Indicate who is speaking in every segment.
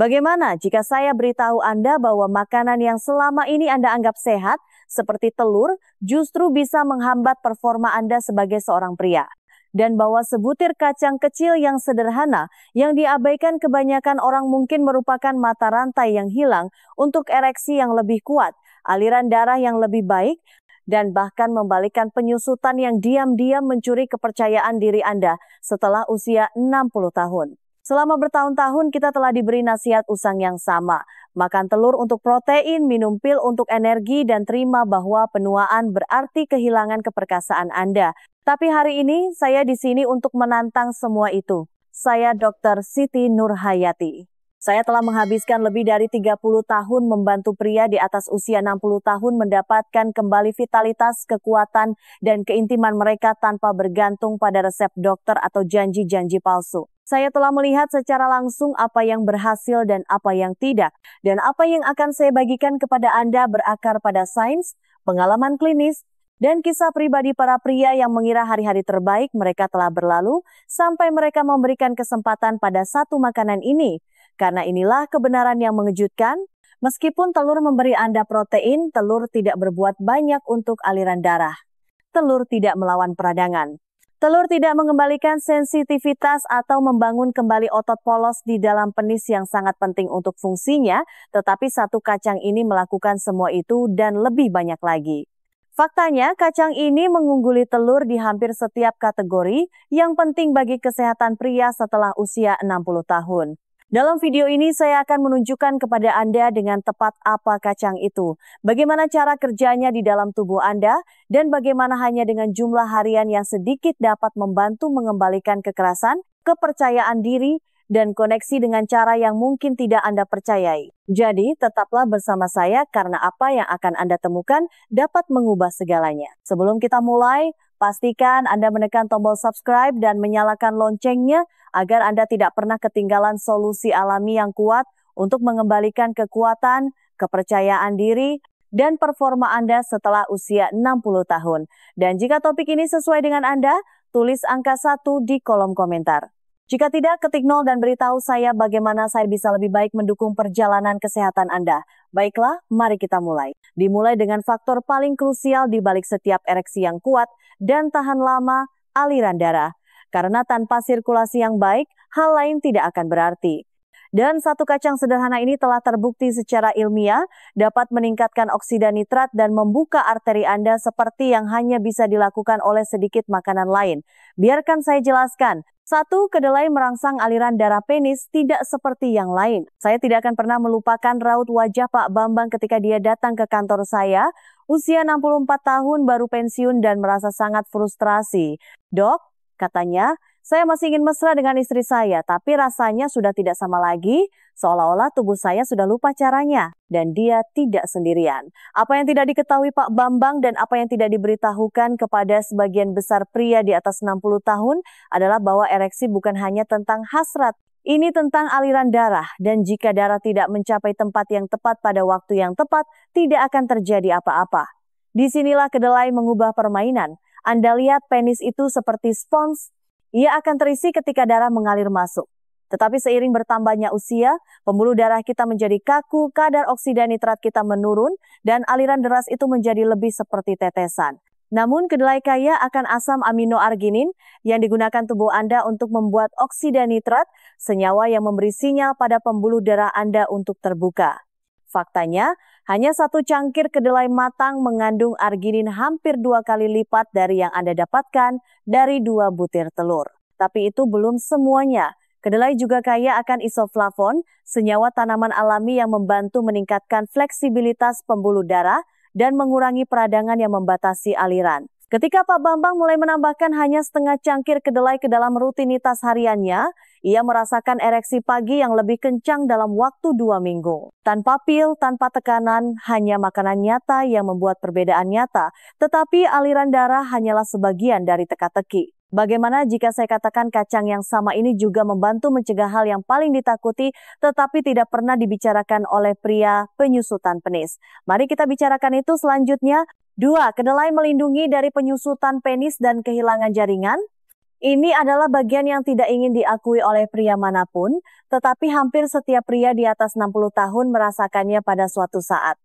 Speaker 1: Bagaimana jika saya beritahu Anda bahwa makanan yang selama ini Anda anggap sehat, seperti telur, justru bisa menghambat performa Anda sebagai seorang pria? Dan bahwa sebutir kacang kecil yang sederhana, yang diabaikan kebanyakan orang mungkin merupakan mata rantai yang hilang untuk ereksi yang lebih kuat, aliran darah yang lebih baik, dan bahkan membalikkan penyusutan yang diam-diam mencuri kepercayaan diri Anda setelah usia 60 tahun. Selama bertahun-tahun kita telah diberi nasihat usang yang sama. Makan telur untuk protein, minum pil untuk energi, dan terima bahwa penuaan berarti kehilangan keperkasaan Anda. Tapi hari ini saya di sini untuk menantang semua itu. Saya Dr. Siti Nurhayati. Saya telah menghabiskan lebih dari 30 tahun membantu pria di atas usia 60 tahun mendapatkan kembali vitalitas, kekuatan, dan keintiman mereka tanpa bergantung pada resep dokter atau janji-janji palsu. Saya telah melihat secara langsung apa yang berhasil dan apa yang tidak. Dan apa yang akan saya bagikan kepada Anda berakar pada sains, pengalaman klinis, dan kisah pribadi para pria yang mengira hari-hari terbaik mereka telah berlalu sampai mereka memberikan kesempatan pada satu makanan ini. Karena inilah kebenaran yang mengejutkan, meskipun telur memberi Anda protein, telur tidak berbuat banyak untuk aliran darah. Telur tidak melawan peradangan. Telur tidak mengembalikan sensitivitas atau membangun kembali otot polos di dalam penis yang sangat penting untuk fungsinya, tetapi satu kacang ini melakukan semua itu dan lebih banyak lagi. Faktanya, kacang ini mengungguli telur di hampir setiap kategori yang penting bagi kesehatan pria setelah usia 60 tahun. Dalam video ini saya akan menunjukkan kepada Anda dengan tepat apa kacang itu, bagaimana cara kerjanya di dalam tubuh Anda, dan bagaimana hanya dengan jumlah harian yang sedikit dapat membantu mengembalikan kekerasan, kepercayaan diri, dan koneksi dengan cara yang mungkin tidak Anda percayai. Jadi, tetaplah bersama saya karena apa yang akan Anda temukan dapat mengubah segalanya. Sebelum kita mulai, pastikan Anda menekan tombol subscribe dan menyalakan loncengnya agar Anda tidak pernah ketinggalan solusi alami yang kuat untuk mengembalikan kekuatan, kepercayaan diri, dan performa Anda setelah usia 60 tahun. Dan jika topik ini sesuai dengan Anda, tulis angka 1 di kolom komentar. Jika tidak, ketik 0 dan beritahu saya bagaimana saya bisa lebih baik mendukung perjalanan kesehatan Anda. Baiklah, mari kita mulai. Dimulai dengan faktor paling krusial di balik setiap ereksi yang kuat dan tahan lama, aliran darah. Karena tanpa sirkulasi yang baik, hal lain tidak akan berarti. Dan satu kacang sederhana ini telah terbukti secara ilmiah dapat meningkatkan oksida nitrat dan membuka arteri Anda seperti yang hanya bisa dilakukan oleh sedikit makanan lain. Biarkan saya jelaskan. 1. Kedelai merangsang aliran darah penis tidak seperti yang lain. Saya tidak akan pernah melupakan raut wajah Pak Bambang ketika dia datang ke kantor saya, usia 64 tahun baru pensiun dan merasa sangat frustrasi. "Dok," katanya, "saya masih ingin mesra dengan istri saya, tapi rasanya sudah tidak sama lagi, seolah-olah tubuh saya sudah lupa caranya." Dan dia tidak sendirian. Apa yang tidak diketahui Pak Bambang dan apa yang tidak diberitahukan kepada sebagian besar pria di atas 60 tahun adalah bahwa ereksi bukan hanya tentang hasrat. Ini tentang aliran darah, dan jika darah tidak mencapai tempat yang tepat pada waktu yang tepat, tidak akan terjadi apa-apa. Disinilah kedelai mengubah permainan. Anda lihat penis itu seperti spons. Ia akan terisi ketika darah mengalir masuk. Tetapi seiring bertambahnya usia, pembuluh darah kita menjadi kaku, kadar oksida nitrat kita menurun, dan aliran deras itu menjadi lebih seperti tetesan. Namun kedelai kaya akan asam aminoarginin yang digunakan tubuh Anda untuk membuat oksida nitrat, senyawa yang memberi sinyal pada pembuluh darah Anda untuk terbuka. Faktanya, hanya satu cangkir kedelai matang mengandung arginin hampir 2 kali lipat dari yang Anda dapatkan dari 2 butir telur. Tapi itu belum semuanya. Kedelai juga kaya akan isoflavon, senyawa tanaman alami yang membantu meningkatkan fleksibilitas pembuluh darah dan mengurangi peradangan yang membatasi aliran. Ketika Pak Bambang mulai menambahkan hanya setengah cangkir kedelai ke dalam rutinitas hariannya, ia merasakan ereksi pagi yang lebih kencang dalam waktu 2 minggu. Tanpa pil, tanpa tekanan, hanya makanan nyata yang membuat perbedaan nyata, tetapi aliran darah hanyalah sebagian dari teka-teki. Bagaimana jika saya katakan kacang yang sama ini juga membantu mencegah hal yang paling ditakuti tetapi tidak pernah dibicarakan oleh pria penyusutan penis? Mari kita bicarakan itu selanjutnya. 2. Kedelai melindungi dari penyusutan penis dan kehilangan jaringan. Ini adalah bagian yang tidak ingin diakui oleh pria manapun, tetapi hampir setiap pria di atas 60 tahun merasakannya pada suatu saat.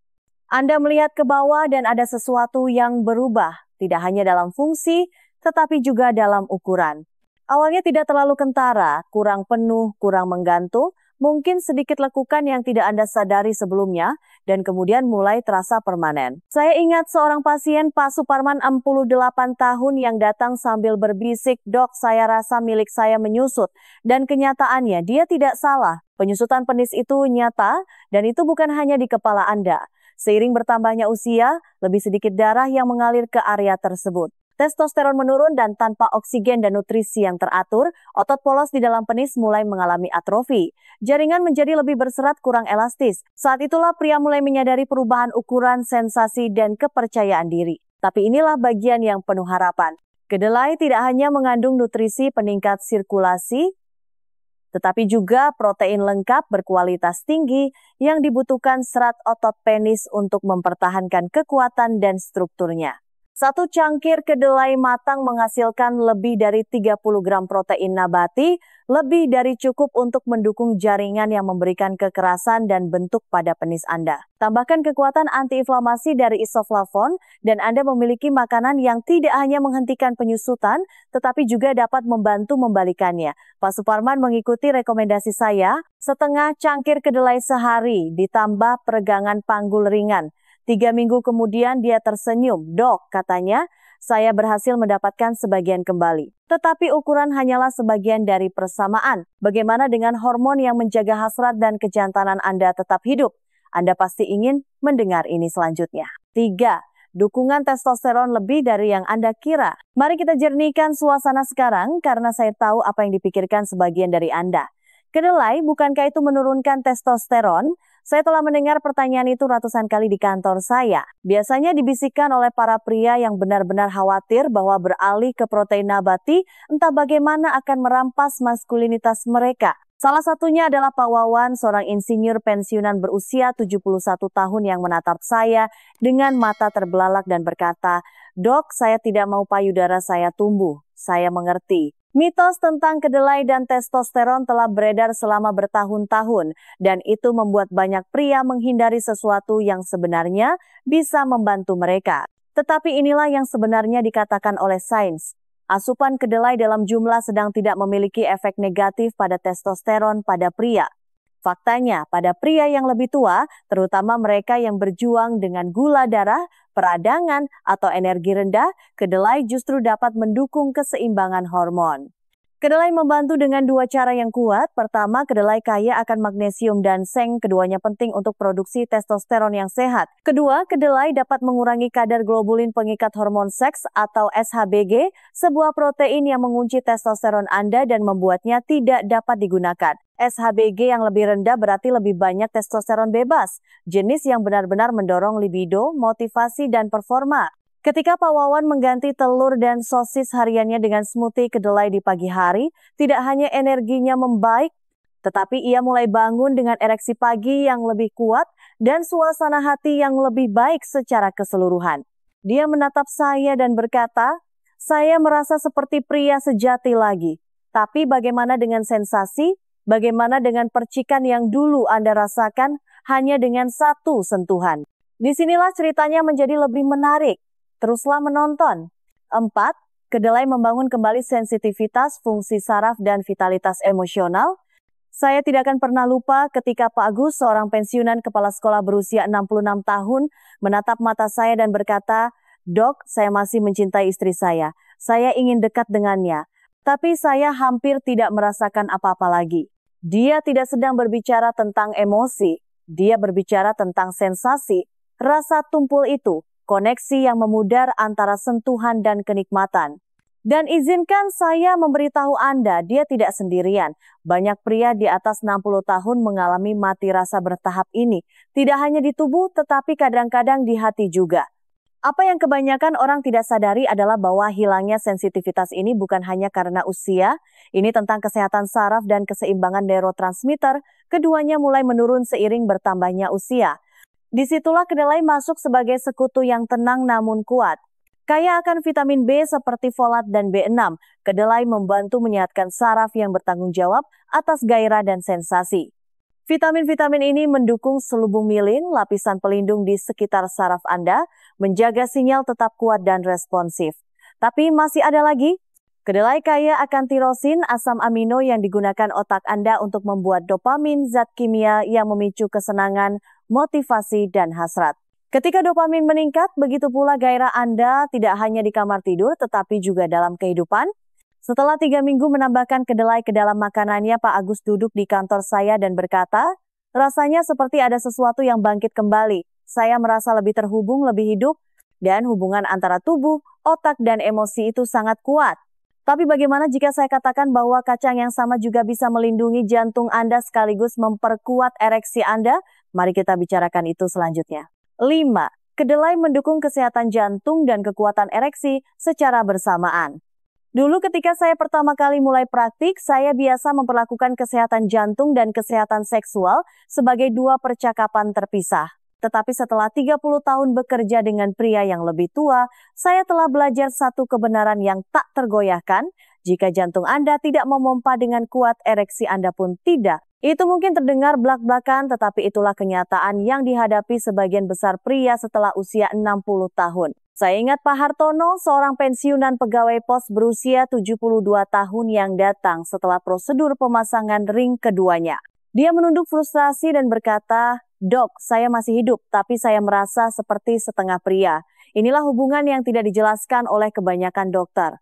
Speaker 1: Anda melihat ke bawah dan ada sesuatu yang berubah, tidak hanya dalam fungsi, tetapi juga dalam ukuran. Awalnya tidak terlalu kentara, kurang penuh, kurang menggantung, mungkin sedikit lekukan yang tidak Anda sadari sebelumnya, dan kemudian mulai terasa permanen. Saya ingat seorang pasien Pak Suparman 68 tahun yang datang sambil berbisik, "Dok, saya rasa milik saya menyusut." Dan kenyataannya dia tidak salah. Penyusutan penis itu nyata, dan itu bukan hanya di kepala Anda. Seiring bertambahnya usia, lebih sedikit darah yang mengalir ke area tersebut. Testosteron menurun dan tanpa oksigen dan nutrisi yang teratur, otot polos di dalam penis mulai mengalami atrofi. Jaringan menjadi lebih berserat, kurang elastis. Saat itulah pria mulai menyadari perubahan ukuran, sensasi, dan kepercayaan diri. Tapi inilah bagian yang penuh harapan. Kedelai tidak hanya mengandung nutrisi peningkat sirkulasi, tetapi juga protein lengkap berkualitas tinggi yang dibutuhkan serat otot penis untuk mempertahankan kekuatan dan strukturnya. Satu cangkir kedelai matang menghasilkan lebih dari 30 gram protein nabati, lebih dari cukup untuk mendukung jaringan yang memberikan kekerasan dan bentuk pada penis Anda. Tambahkan kekuatan antiinflamasi dari isoflavon, dan Anda memiliki makanan yang tidak hanya menghentikan penyusutan, tetapi juga dapat membantu membalikannya. Pak Suparman mengikuti rekomendasi saya, setengah cangkir kedelai sehari ditambah peregangan panggul ringan. 3 minggu kemudian dia tersenyum. "Dok," katanya, "saya berhasil mendapatkan sebagian kembali." Tetapi ukuran hanyalah sebagian dari persamaan. Bagaimana dengan hormon yang menjaga hasrat dan kejantanan Anda tetap hidup? Anda pasti ingin mendengar ini selanjutnya. 3. Dukungan testosteron lebih dari yang Anda kira. Mari kita jernihkan suasana sekarang karena saya tahu apa yang dipikirkan sebagian dari Anda. Kedelai, bukankah itu menurunkan testosteron? Saya telah mendengar pertanyaan itu ratusan kali di kantor saya. Biasanya dibisikkan oleh para pria yang benar-benar khawatir bahwa beralih ke protein nabati entah bagaimana akan merampas maskulinitas mereka. Salah satunya adalah Pak Wawan, seorang insinyur pensiunan berusia 71 tahun yang menatap saya dengan mata terbelalak dan berkata, "Dok, saya tidak mau payudara saya tumbuh. Saya mengerti." Mitos tentang kedelai dan testosteron telah beredar selama bertahun-tahun, dan itu membuat banyak pria menghindari sesuatu yang sebenarnya bisa membantu mereka. Tetapi inilah yang sebenarnya dikatakan oleh sains. Asupan kedelai dalam jumlah sedang tidak memiliki efek negatif pada testosteron pada pria. Faktanya, pada pria yang lebih tua, terutama mereka yang berjuang dengan gula darah, peradangan, atau energi rendah, kedelai justru dapat mendukung keseimbangan hormon. Kedelai membantu dengan dua cara yang kuat. Pertama, kedelai kaya akan magnesium dan seng, keduanya penting untuk produksi testosteron yang sehat. Kedua, kedelai dapat mengurangi kadar globulin pengikat hormon seks atau SHBG, sebuah protein yang mengunci testosteron Anda dan membuatnya tidak dapat digunakan. SHBG yang lebih rendah berarti lebih banyak testosteron bebas, jenis yang benar-benar mendorong libido, motivasi, dan performa. Ketika Pak Wawan mengganti telur dan sosis hariannya dengan smoothie kedelai di pagi hari, tidak hanya energinya membaik, tetapi ia mulai bangun dengan ereksi pagi yang lebih kuat dan suasana hati yang lebih baik secara keseluruhan. Dia menatap saya dan berkata, "Saya merasa seperti pria sejati lagi. Tapi bagaimana dengan sensasi? Bagaimana dengan percikan yang dulu Anda rasakan hanya dengan satu sentuhan?" Disinilah ceritanya menjadi lebih menarik. Teruslah menonton. 4. Kedelai membangun kembali sensitivitas, fungsi saraf, dan vitalitas emosional. Saya tidak akan pernah lupa ketika Pak Agus, seorang pensiunan kepala sekolah berusia 66 tahun, menatap mata saya dan berkata, "Dok, saya masih mencintai istri saya. Saya ingin dekat dengannya. Tapi saya hampir tidak merasakan apa-apa lagi." Dia tidak sedang berbicara tentang emosi. Dia berbicara tentang sensasi, rasa tumpul itu, koneksi yang memudar antara sentuhan dan kenikmatan. Dan izinkan saya memberitahu Anda, dia tidak sendirian. Banyak pria di atas 60 tahun mengalami mati rasa bertahap ini. Tidak hanya di tubuh, tetapi kadang-kadang di hati juga. Apa yang kebanyakan orang tidak sadari adalah bahwa hilangnya sensitivitas ini bukan hanya karena usia. Ini tentang kesehatan saraf dan keseimbangan neurotransmitter. Keduanya mulai menurun seiring bertambahnya usia. Disitulah kedelai masuk sebagai sekutu yang tenang namun kuat. Kaya akan vitamin B seperti folat dan B6, kedelai membantu menyehatkan saraf yang bertanggung jawab atas gairah dan sensasi. Vitamin-vitamin ini mendukung selubung mielin, lapisan pelindung di sekitar saraf Anda, menjaga sinyal tetap kuat dan responsif. Tapi masih ada lagi. Kedelai kaya akan tirosin, asam amino yang digunakan otak Anda untuk membuat dopamin, zat kimia yang memicu kesenangan, motivasi, dan hasrat. Ketika dopamin meningkat, begitu pula gairah Anda tidak hanya di kamar tidur, tetapi juga dalam kehidupan. Setelah 3 minggu menambahkan kedelai ke dalam makanannya, Pak Agus duduk di kantor saya dan berkata, rasanya seperti ada sesuatu yang bangkit kembali. Saya merasa lebih terhubung, lebih hidup, dan hubungan antara tubuh, otak, dan emosi itu sangat kuat. Tapi bagaimana jika saya katakan bahwa kacang yang sama juga bisa melindungi jantung Anda sekaligus memperkuat ereksi Anda? Mari kita bicarakan itu selanjutnya. 5. Kedelai mendukung kesehatan jantung dan kekuatan ereksi secara bersamaan. Dulu ketika saya pertama kali mulai praktik, saya biasa memperlakukan kesehatan jantung dan kesehatan seksual sebagai 2 percakapan terpisah. Tetapi setelah 30 tahun bekerja dengan pria yang lebih tua, saya telah belajar satu kebenaran yang tak tergoyahkan. Jika jantung Anda tidak memompa dengan kuat, ereksi Anda pun tidak. Itu mungkin terdengar blak-blakan, tetapi itulah kenyataan yang dihadapi sebagian besar pria setelah usia 60 tahun. Saya ingat Pak Hartono, seorang pensiunan pegawai pos berusia 72 tahun yang datang setelah prosedur pemasangan ring keduanya. Dia menunduk frustrasi dan berkata, "Dok, saya masih hidup, tapi saya merasa seperti setengah pria. Inilah hubungan yang tidak dijelaskan oleh kebanyakan dokter.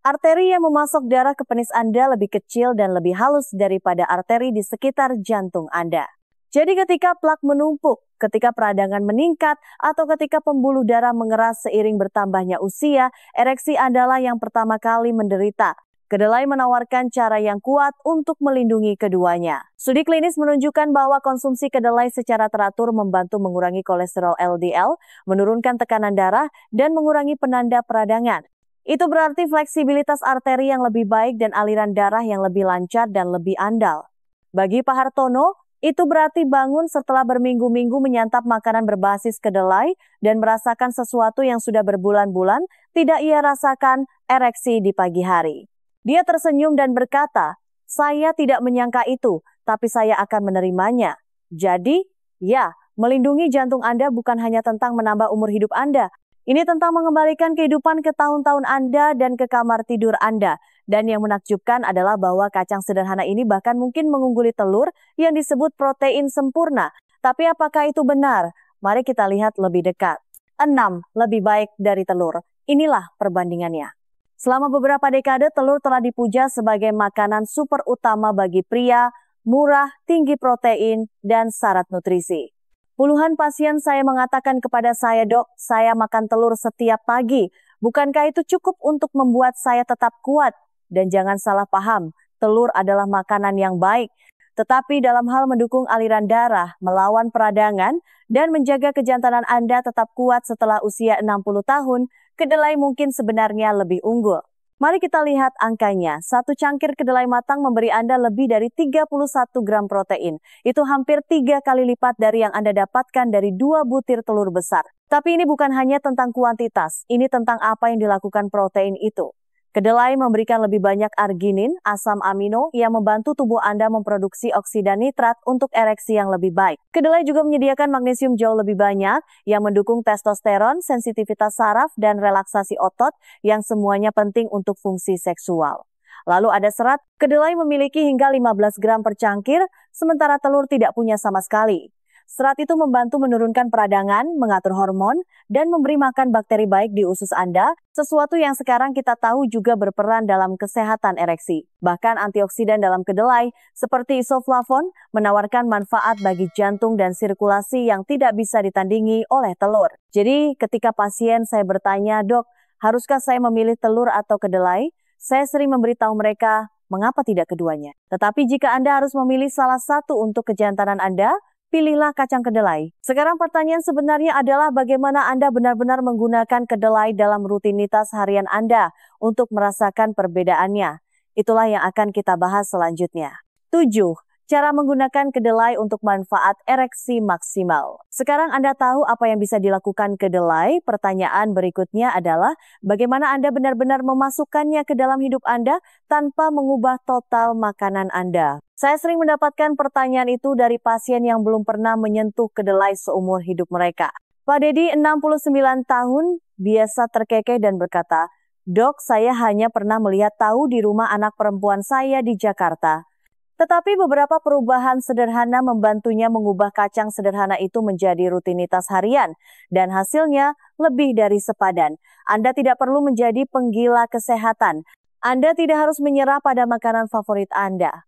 Speaker 1: Arteri yang memasok darah ke penis Anda lebih kecil dan lebih halus daripada arteri di sekitar jantung Anda. Jadi ketika plak menumpuk, ketika peradangan meningkat, atau ketika pembuluh darah mengeras seiring bertambahnya usia, ereksi Anda lah yang pertama kali menderita. Kedelai menawarkan cara yang kuat untuk melindungi keduanya. Studi klinis menunjukkan bahwa konsumsi kedelai secara teratur membantu mengurangi kolesterol LDL, menurunkan tekanan darah, dan mengurangi penanda peradangan. Itu berarti fleksibilitas arteri yang lebih baik dan aliran darah yang lebih lancar dan lebih andal. Bagi Pak Hartono, itu berarti bangun setelah berminggu-minggu menyantap makanan berbasis kedelai dan merasakan sesuatu yang sudah berbulan-bulan tidak ia rasakan, ereksi di pagi hari. Dia tersenyum dan berkata, "Saya tidak menyangka itu, tapi saya akan menerimanya." Jadi, ya, melindungi jantung Anda bukan hanya tentang menambah umur hidup Anda. Ini tentang mengembalikan kehidupan ke tahun-tahun Anda dan ke kamar tidur Anda. Dan yang menakjubkan adalah bahwa kacang sederhana ini bahkan mungkin mengungguli telur yang disebut protein sempurna. Tapi apakah itu benar? Mari kita lihat lebih dekat. 6. Lebih baik dari telur. Inilah perbandingannya. Selama beberapa dekade, telur telah dipuja sebagai makanan super utama bagi pria, murah, tinggi protein, dan syarat nutrisi. Puluhan pasien saya mengatakan kepada saya, "Dok, saya makan telur setiap pagi. Bukankah itu cukup untuk membuat saya tetap kuat?" Dan jangan salah paham, telur adalah makanan yang baik. Tetapi dalam hal mendukung aliran darah, melawan peradangan, dan menjaga kejantanan Anda tetap kuat setelah usia 60 tahun, kedelai mungkin sebenarnya lebih unggul. Mari kita lihat angkanya. 1 cangkir kedelai matang memberi Anda lebih dari 31 gram protein. Itu hampir 3 kali lipat dari yang Anda dapatkan dari 2 butir telur besar. Tapi ini bukan hanya tentang kuantitas, ini tentang apa yang dilakukan protein itu. Kedelai memberikan lebih banyak arginin, asam amino, yang membantu tubuh Anda memproduksi oksida nitrat untuk ereksi yang lebih baik. Kedelai juga menyediakan magnesium jauh lebih banyak, yang mendukung testosteron, sensitivitas saraf, dan relaksasi otot, yang semuanya penting untuk fungsi seksual. Lalu ada serat, kedelai memiliki hingga 15 gram per cangkir, sementara telur tidak punya sama sekali. Serat itu membantu menurunkan peradangan, mengatur hormon, dan memberi makan bakteri baik di usus Anda, sesuatu yang sekarang kita tahu juga berperan dalam kesehatan ereksi. Bahkan antioksidan dalam kedelai, seperti isoflavon, menawarkan manfaat bagi jantung dan sirkulasi yang tidak bisa ditandingi oleh telur. Jadi ketika pasien saya bertanya, "Dok, haruskah saya memilih telur atau kedelai?" Saya sering memberitahu mereka, mengapa tidak keduanya. Tetapi jika Anda harus memilih salah satu untuk kejantanan Anda, pilihlah kacang kedelai. Sekarang pertanyaan sebenarnya adalah bagaimana Anda benar-benar menggunakan kedelai dalam rutinitas harian Anda untuk merasakan perbedaannya. Itulah yang akan kita bahas selanjutnya. 7. Cara menggunakan kedelai untuk manfaat ereksi maksimal. Sekarang Anda tahu apa yang bisa dilakukan kedelai? Pertanyaan berikutnya adalah bagaimana Anda benar-benar memasukkannya ke dalam hidup Anda tanpa mengubah total makanan Anda. Saya sering mendapatkan pertanyaan itu dari pasien yang belum pernah menyentuh kedelai seumur hidup mereka. Pak Dedi, 69 tahun, biasa terkekeh dan berkata, "Dok, saya hanya pernah melihat tahu di rumah anak perempuan saya di Jakarta. Tetapi beberapa perubahan sederhana membantunya mengubah kacang sederhana itu menjadi rutinitas harian dan hasilnya lebih dari sepadan. Anda tidak perlu menjadi penggila kesehatan. Anda tidak harus menyerah pada makanan favorit Anda.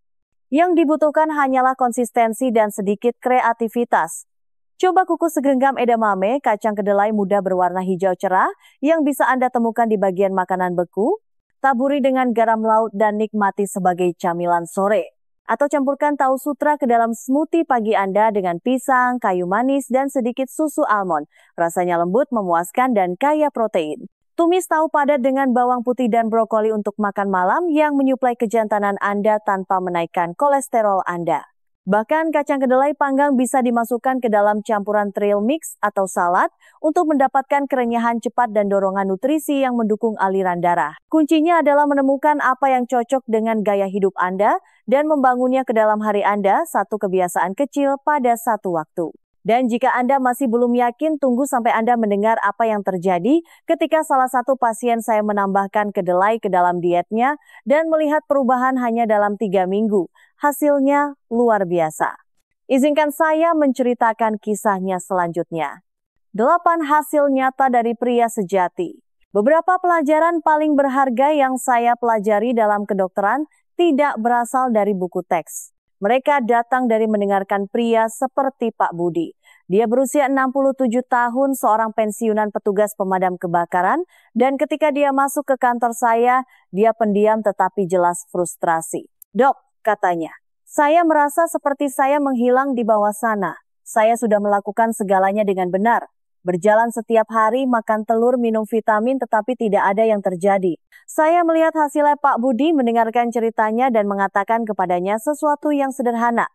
Speaker 1: Yang dibutuhkan hanyalah konsistensi dan sedikit kreativitas. Coba kukus segenggam edamame, kacang kedelai muda berwarna hijau cerah yang bisa Anda temukan di bagian makanan beku. Taburi dengan garam laut dan nikmati sebagai camilan sore. Atau campurkan tahu sutra ke dalam smoothie pagi Anda dengan pisang, kayu manis, dan sedikit susu almond. Rasanya lembut, memuaskan, dan kaya protein. Tumis tahu padat dengan bawang putih dan brokoli untuk makan malam yang menyuplai kejantanan Anda tanpa menaikkan kolesterol Anda. Bahkan kacang kedelai panggang bisa dimasukkan ke dalam campuran trail mix atau salad untuk mendapatkan kerenyahan cepat dan dorongan nutrisi yang mendukung aliran darah. Kuncinya adalah menemukan apa yang cocok dengan gaya hidup Anda dan membangunnya ke dalam hari Anda, satu kebiasaan kecil pada satu waktu. Dan jika Anda masih belum yakin, tunggu sampai Anda mendengar apa yang terjadi ketika salah satu pasien saya menambahkan kedelai ke dalam dietnya dan melihat perubahan hanya dalam 3 minggu. Hasilnya luar biasa. Izinkan saya menceritakan kisahnya selanjutnya. 8 hasil nyata dari pria sejati. Beberapa pelajaran paling berharga yang saya pelajari dalam kedokteran tidak berasal dari buku teks. Mereka datang dari mendengarkan pria seperti Pak Budi. Dia berusia 67 tahun, seorang pensiunan petugas pemadam kebakaran, dan ketika dia masuk ke kantor saya, dia pendiam tetapi jelas frustrasi. "Dok," katanya, "saya merasa seperti saya menghilang di bawah sana. Saya sudah melakukan segalanya dengan benar. Berjalan setiap hari, makan telur, minum vitamin, tetapi tidak ada yang terjadi." Saya melihat hasilnya Pak Budi, mendengarkan ceritanya dan mengatakan kepadanya sesuatu yang sederhana.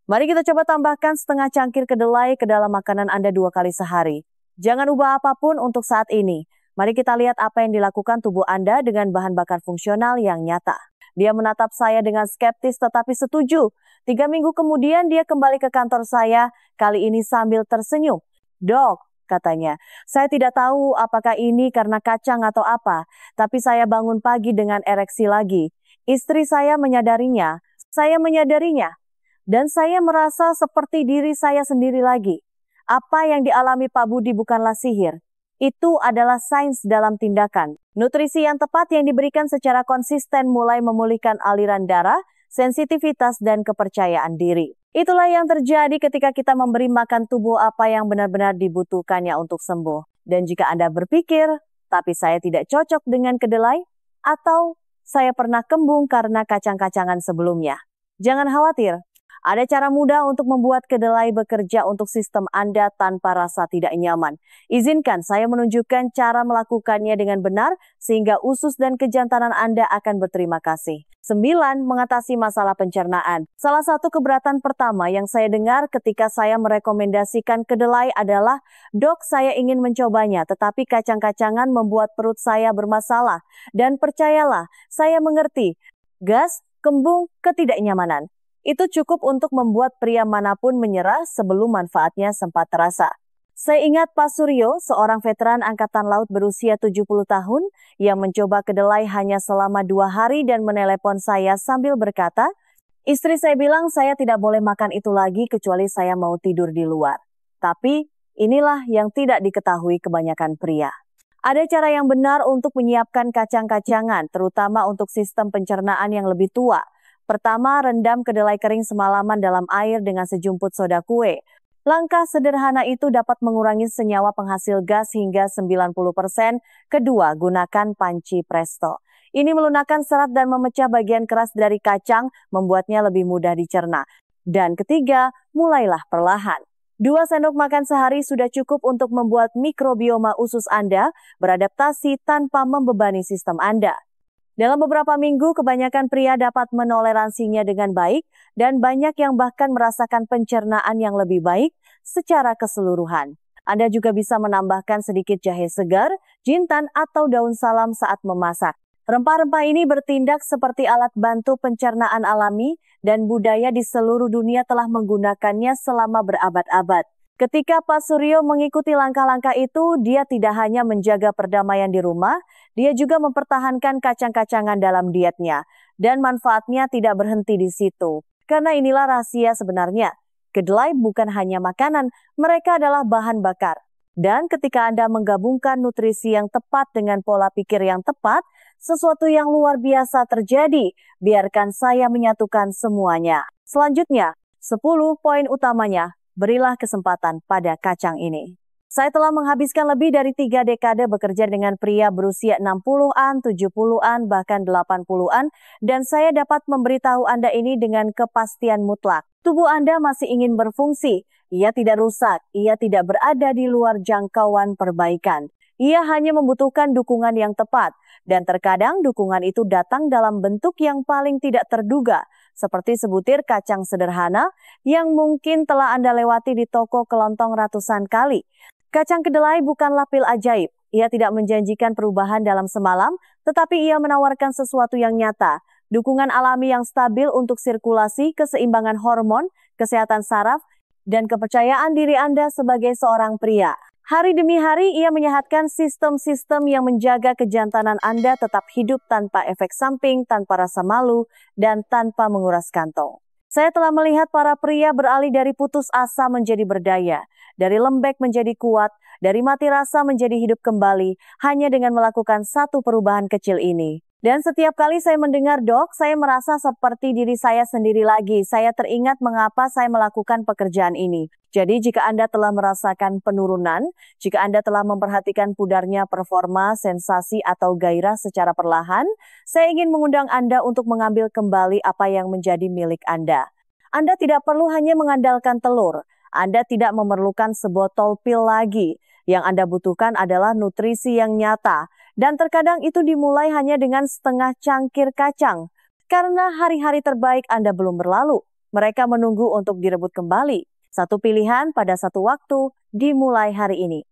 Speaker 1: Mari kita coba tambahkan setengah cangkir kedelai ke dalam makanan Anda 2 kali sehari. Jangan ubah apapun untuk saat ini. Mari kita lihat apa yang dilakukan tubuh Anda dengan bahan bakar fungsional yang nyata. Dia menatap saya dengan skeptis tetapi setuju. 3 minggu kemudian dia kembali ke kantor saya, kali ini sambil tersenyum. "Dok," katanya, "saya tidak tahu apakah ini karena kacang atau apa, tapi saya bangun pagi dengan ereksi lagi. Istri saya menyadarinya, dan saya merasa seperti diri saya sendiri lagi. Apa yang dialami Pak Budi bukanlah sihir. Itu adalah sains dalam tindakan. Nutrisi yang tepat yang diberikan secara konsisten mulai memulihkan aliran darah, sensitivitas, dan kepercayaan diri. Itulah yang terjadi ketika kita memberi makan tubuh apa yang benar-benar dibutuhkannya untuk sembuh. Dan jika Anda berpikir, tapi saya tidak cocok dengan kedelai, atau saya pernah kembung karena kacang-kacangan sebelumnya, jangan khawatir. Ada cara mudah untuk membuat kedelai bekerja untuk sistem Anda tanpa rasa tidak nyaman. Izinkan saya menunjukkan cara melakukannya dengan benar sehingga usus dan kejantanan Anda akan berterima kasih. 9. Mengatasi masalah pencernaan. Salah satu keberatan pertama yang saya dengar ketika saya merekomendasikan kedelai adalah, "Dok, saya ingin mencobanya, tetapi kacang-kacangan membuat perut saya bermasalah." Dan percayalah, saya mengerti. Gas, kembung, ketidaknyamanan. Itu cukup untuk membuat pria manapun menyerah sebelum manfaatnya sempat terasa. Saya ingat Pak Suryo, seorang veteran Angkatan Laut berusia 70 tahun, yang mencoba kedelai hanya selama 2 hari dan menelepon saya sambil berkata, "Istri saya bilang saya tidak boleh makan itu lagi kecuali saya mau tidur di luar." Tapi inilah yang tidak diketahui kebanyakan pria. Ada cara yang benar untuk menyiapkan kacang-kacangan, terutama untuk sistem pencernaan yang lebih tua. Pertama, rendam kedelai kering semalaman dalam air dengan sejumput soda kue. Langkah sederhana itu dapat mengurangi senyawa penghasil gas hingga 90%. Kedua, gunakan panci presto. Ini melunakkan serat dan memecah bagian keras dari kacang, membuatnya lebih mudah dicerna. Dan ketiga, mulailah perlahan. 2 sendok makan sehari sudah cukup untuk membuat mikrobioma usus Anda beradaptasi tanpa membebani sistem Anda. Dalam beberapa minggu, kebanyakan pria dapat menoleransinya dengan baik dan banyak yang bahkan merasakan pencernaan yang lebih baik secara keseluruhan. Anda juga bisa menambahkan sedikit jahe segar, jintan, atau daun salam saat memasak. Rempah-rempah ini bertindak seperti alat bantu pencernaan alami dan budaya di seluruh dunia telah menggunakannya selama berabad-abad. Ketika Pak Suryo mengikuti langkah-langkah itu, dia tidak hanya menjaga perdamaian di rumah, dia juga mempertahankan kacang-kacangan dalam dietnya. Dan manfaatnya tidak berhenti di situ. Karena inilah rahasia sebenarnya. Kedelai bukan hanya makanan, mereka adalah bahan bakar. Dan ketika Anda menggabungkan nutrisi yang tepat dengan pola pikir yang tepat, sesuatu yang luar biasa terjadi. Biarkan saya menyatukan semuanya. Selanjutnya, 10 poin utamanya. Berilah kesempatan pada kacang ini. Saya telah menghabiskan lebih dari 3 dekade bekerja dengan pria berusia 60-an, 70-an, bahkan 80-an, dan saya dapat memberitahu Anda ini dengan kepastian mutlak. Tubuh Anda masih ingin berfungsi, ia tidak rusak, ia tidak berada di luar jangkauan perbaikan. Ia hanya membutuhkan dukungan yang tepat, dan terkadang dukungan itu datang dalam bentuk yang paling tidak terduga, seperti sebutir kacang sederhana yang mungkin telah Anda lewati di toko kelontong ratusan kali. Kacang kedelai bukanlah pil ajaib. Ia tidak menjanjikan perubahan dalam semalam, tetapi ia menawarkan sesuatu yang nyata. Dukungan alami yang stabil untuk sirkulasi, keseimbangan hormon, kesehatan saraf, dan kepercayaan diri Anda sebagai seorang pria. Hari demi hari ia menyehatkan sistem-sistem yang menjaga kejantanan Anda tetap hidup tanpa efek samping, tanpa rasa malu, dan tanpa menguras kantong. Saya telah melihat para pria beralih dari putus asa menjadi berdaya, dari lembek menjadi kuat, dari mati rasa menjadi hidup kembali, hanya dengan melakukan satu perubahan kecil ini. Dan setiap kali saya mendengar dok, saya merasa seperti diri saya sendiri lagi. Saya teringat mengapa saya melakukan pekerjaan ini. Jadi jika Anda telah merasakan penurunan, jika Anda telah memperhatikan pudarnya performa, sensasi, atau gairah secara perlahan, saya ingin mengundang Anda untuk mengambil kembali apa yang menjadi milik Anda. Anda tidak perlu hanya mengandalkan telur. Anda tidak memerlukan sebotol pil lagi. Yang Anda butuhkan adalah nutrisi yang nyata. Dan terkadang itu dimulai hanya dengan setengah cangkir kacang. Karena hari-hari terbaik Anda belum berlalu. Mereka menunggu untuk direbut kembali. Satu pilihan pada satu waktu dimulai hari ini.